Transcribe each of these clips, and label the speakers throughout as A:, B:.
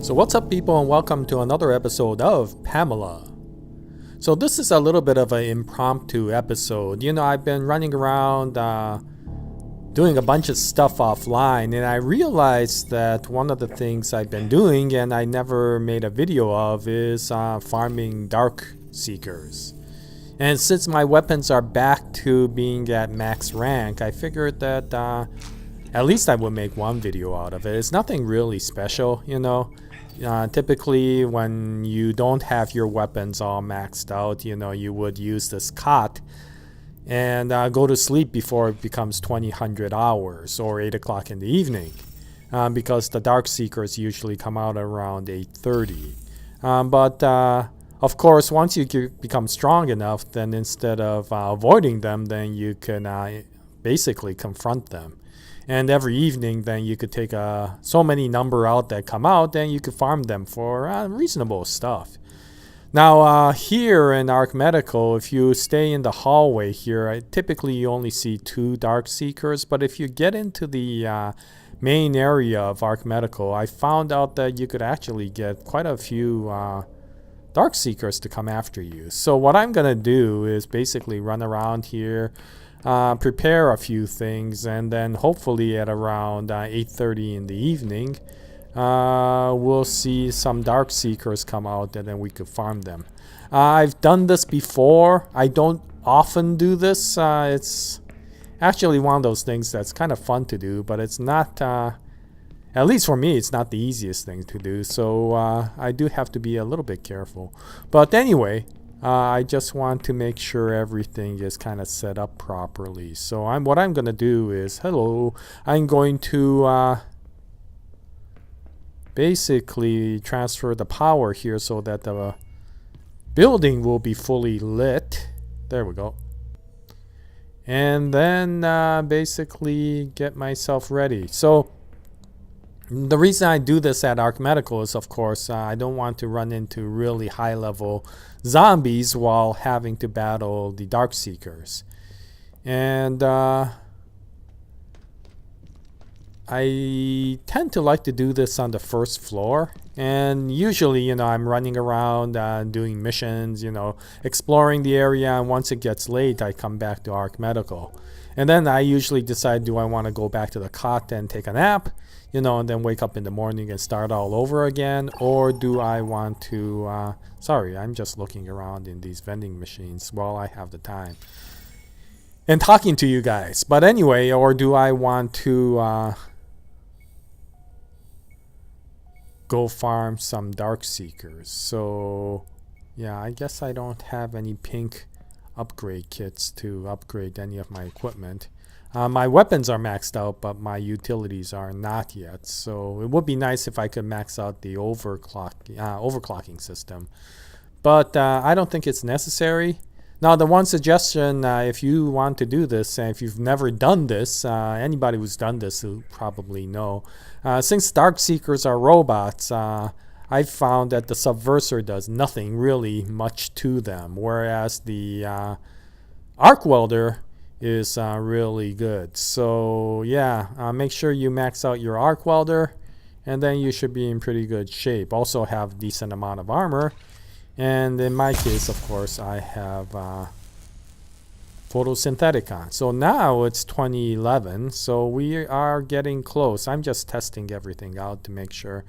A: So what's up, people, and welcome to another episode of Pamela. So this is a little bit of an impromptu episode. You know, I've been running around doing a bunch of stuff offline, and I realized that one of the things I've been doing and I never made a video of is farming dark seekers. And since my weapons are back to being at max rank, I figured that at least I would make one video out of it. It's nothing really special, you know. Typically when you don't have your weapons all maxed out, you know, you would use this cot and go to sleep before it becomes 2000 hours or 8 o'clock in the evening, because the dark seekers usually come out around 8:30. But of course, once you become strong enough, then instead of avoiding them, then you can basically confront them. And every evening, then you could take so many number out that come out, then you could farm them for reasonable stuff. Now, here in Arc Medical, if you stay in the hallway here, typically you only see 2 Dark Seekers. But if you get into the main area of Arc Medical, I found out that you could actually get quite a few Dark Seekers to come after you. So what I'm going to do is basically run around here, prepare a few things, and then hopefully at around 8:30 in the evening we'll see some Dark Seekers come out, and then we could farm them. I've done this before. I don't often do this. It's actually one of those things that's kind of fun to do, but it's not, at least for me, it's not the easiest thing to do. So I do have to be a little bit careful. But anyway, I just want to make sure everything is kind of set up properly. So what I'm going to do is, I'm going to basically transfer the power here so that the building will be fully lit. There we go. And then basically get myself ready. So the reason I do this at Arc Medical is, of course, I don't want to run into really high-level zombies while having to battle the Dark Seekers. And I tend to like to do this on the first floor. And usually, you know, I'm running around doing missions, you know, exploring the area. And once it gets late, I come back to Arc Medical. And then I usually decide, do I want to go back to the cot and take a nap? You know, and then wake up in the morning and start all over again? Or do I want to, sorry, I'm just looking around in these vending machines while I have the time and talking to you guys. But anyway, or do I want to go farm some Dark Seekers? So yeah, I guess I don't have any pink upgrade kits to upgrade any of my equipment. My weapons are maxed out, but my utilities are not yet. So it would be nice if I could max out the overclocking system. But I don't think it's necessary. Now, the one suggestion, if you want to do this, and if you've never done this, anybody who's done this will probably know. Since Dark Seekers are robots, I've found that the Subversor does nothing really much to them, whereas the Arc Welder is really good. So yeah, make sure you max out your Arc Welder, and then you should be in pretty good shape. Also have decent amount of armor, and in my case, of course, I have photosynthetic on. So now it's 2011, so we are getting close. I'm just testing everything out to make sure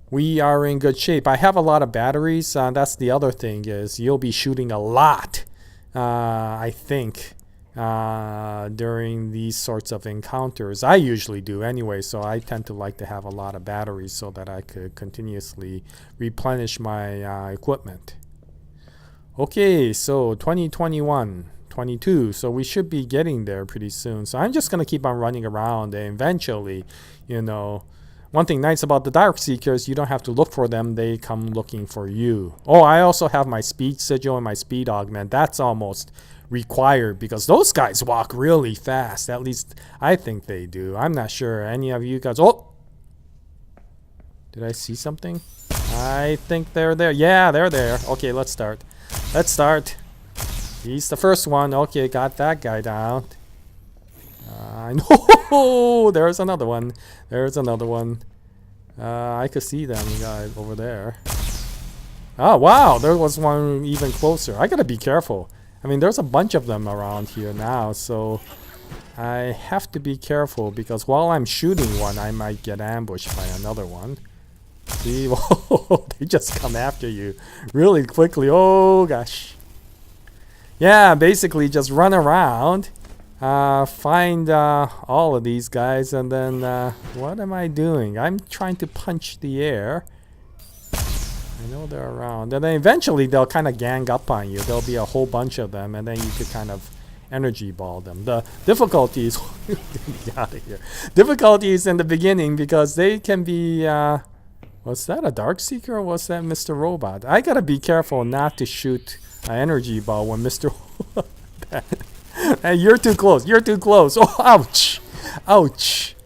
A: we are in good shape. I have a lot of batteries. That's the other thing, is you'll be shooting a lot, I think, during these sorts of encounters. I usually do anyway, so I tend to like to have a lot of batteries so that I could continuously replenish my equipment. Okay, so 2021, 22, so we should be getting there pretty soon. So I'm just going to keep on running around, and eventually, you know, one thing nice about the Dark Seekers, you don't have to look for them, they come looking for you. Oh, I also have my speed sigil and my speed augment. That's almost required because those guys walk really fast. At least I think they do. I'm not sure any of you guys. Oh, did I see something? I think they're there. Yeah, they're there. Okay, let's start. He's the first one. Okay, got that guy down. No, there's another one. I could see them guys over there. Oh wow, there was one even closer. I gotta be careful. I mean, there's a bunch of them around here now, so I have to be careful because while I'm shooting one, I might get ambushed by another one. See, they just come after you really quickly. Oh gosh. Yeah, basically just run around, find all of these guys, and then what am I doing? I'm trying to punch the air. I know they're around, and then eventually they'll kind of gang up on you. There'll be a whole bunch of them, and then you could kind of energy ball them. The difficulty is get out of here. Difficulty is in the beginning because they can be. Was that a Darkseeker or was that Mr. Robot? I gotta be careful not to shoot an energy ball when Mr. Hey, you're too close. You're too close. Oh, ouch, ouch.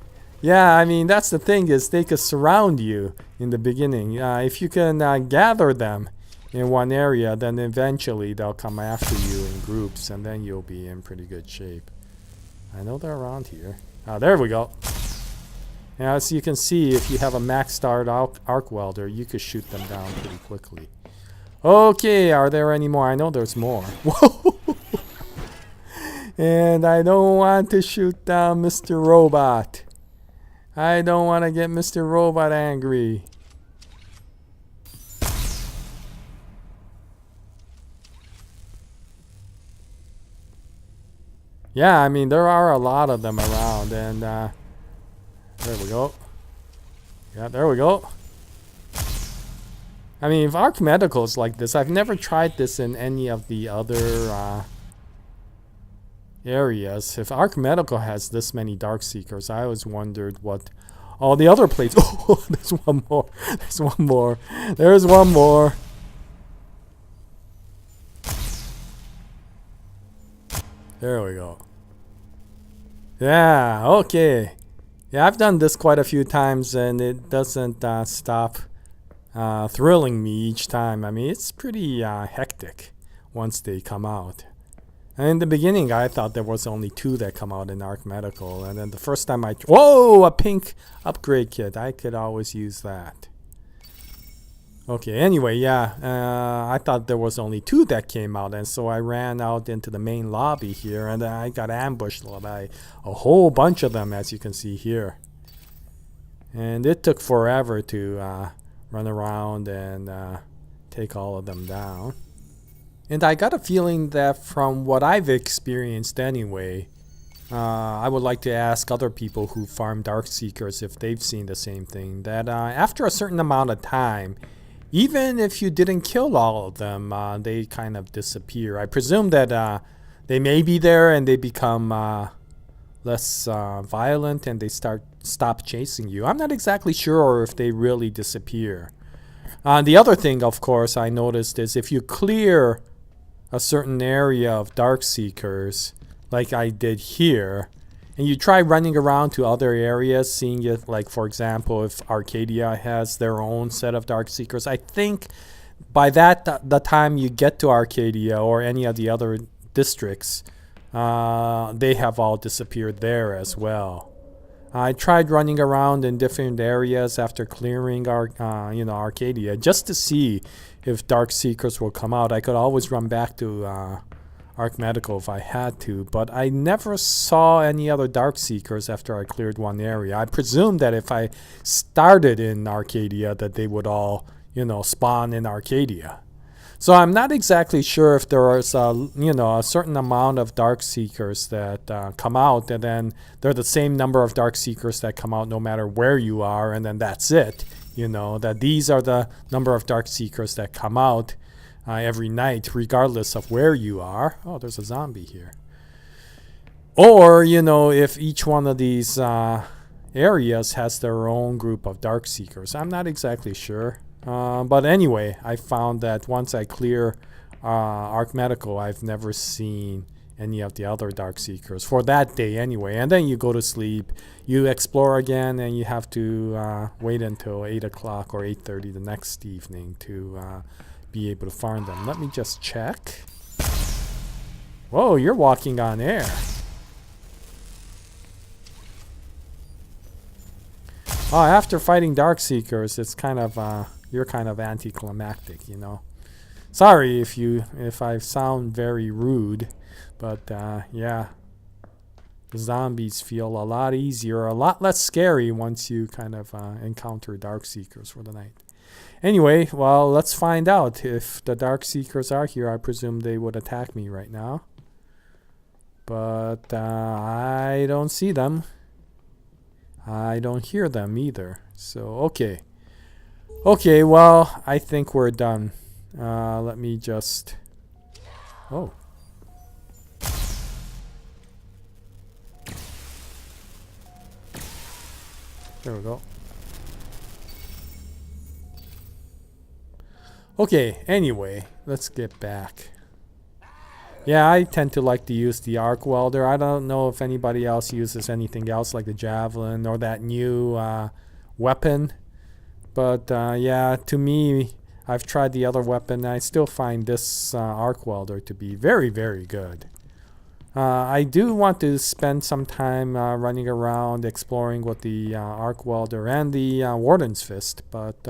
A: Yeah, I mean that's the thing is they could surround you in the beginning. If you can gather them in one area, then eventually they'll come after you in groups, and then you'll be in pretty good shape. I know they're around here. There we go. Now, as you can see, if you have a maxed out arc welder, you could shoot them down pretty quickly. Okay, are there any more? I know there's more. Whoa! And I don't want to shoot down Mr. Robot. I don't want to get Mr. Robot angry. Yeah, I mean, there are a lot of them around, and there we go. Yeah, there we go. I mean, if Arc Medical is like this, I've never tried this in any of the other areas. If Arc Medical has this many Darkseekers, I always wondered what all the other places. Oh, there's one more. There's one more. There's one more. There we go. Yeah, okay. Yeah, I've done this quite a few times and it doesn't stop thrilling me each time. I mean, it's pretty hectic once they come out. And in the beginning, I thought there was only 2 that come out in Arc Medical. And then the first time whoa, a pink upgrade kit. I could always use that. Okay, anyway, yeah, I thought there was only 2 that came out, and so I ran out into the main lobby here, and I got ambushed by a whole bunch of them, as you can see here. And it took forever to run around and take all of them down. And I got a feeling that from what I've experienced anyway, I would like to ask other people who farm Darkseekers if they've seen the same thing, that after a certain amount of time, even if you didn't kill all of them, they kind of disappear. I presume that they may be there and they become less violent and they stop chasing you. I'm not exactly sure if they really disappear. The other thing, of course, I noticed is if you clear a certain area of Darkseekers, like I did here, and you try running around to other areas, seeing it, like, for example, if Arcadia has their own set of Darkseekers, I think by the time you get to Arcadia or any of the other districts, they have all disappeared there as well. I tried running around in different areas after clearing Arcadia just to see if Darkseekers will come out. I could always run back to Arc Medical if I had to, but I never saw any other Darkseekers after I cleared one area. I presume that if I started in Arcadia that they would all, spawn in Arcadia. So I'm not exactly sure if there is a certain amount of Darkseekers that come out, and then they're the same number of Darkseekers that come out no matter where you are, and then that's it. That these are the number of Darkseekers that come out every night, regardless of where you are. Oh, there's a zombie here. Or, if each one of these areas has their own group of Darkseekers. I'm not exactly sure. But anyway, I found that once I clear Arc Medical, I've never seen any of the other Darkseekers for that day anyway. And then you go to sleep, you explore again, and you have to wait until 8 o'clock or 8:30 the next evening to be able to farm them. Let me just check. Whoa, you're walking on air. Oh, after fighting Dark Seekers, it's kind of you're kind of anticlimactic, you know. Sorry if I sound very rude, but yeah, the zombies feel a lot easier, a lot less scary once you kind of encounter Dark Seekers for the night. Anyway, well, let's find out if the Dark Seekers are here. I presume they would attack me right now, but I don't see them. I don't hear them either. So, okay. Okay, well, I think we're done. Let me just... Oh. There we go. Okay, anyway, let's get back. Yeah, I tend to like to use the arc welder. I don't know if anybody else uses anything else like the javelin or that new weapon. But yeah, to me, I've tried the other weapon and I still find this arc welder to be very, very good. I do want to spend some time running around exploring with the arc welder and the warden's fist. But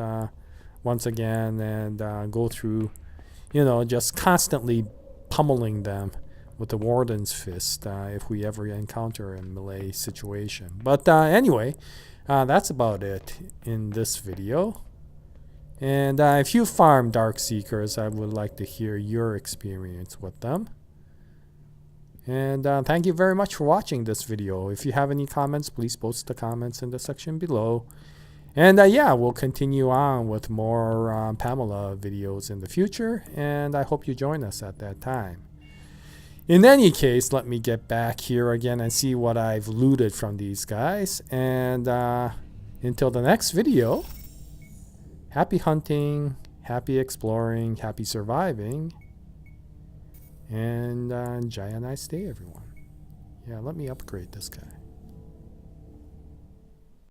A: once again, and go through, you know, just constantly pummeling them with the warden's fist if we ever encounter a melee situation. But anyway, that's about it in this video. And if you farm Dark Seekers, I would like to hear your experience with them. And thank you very much for watching this video. If you have any comments, please post the comments in the section below. And yeah, we'll continue on with more P.A.M.E.L.A videos in the future, and I hope you join us at that time. In any case, let me get back here again and see what I've looted from these guys. And until the next video, happy hunting, happy exploring, happy surviving, and Jaya, nice day, everyone. Yeah, let me upgrade this guy.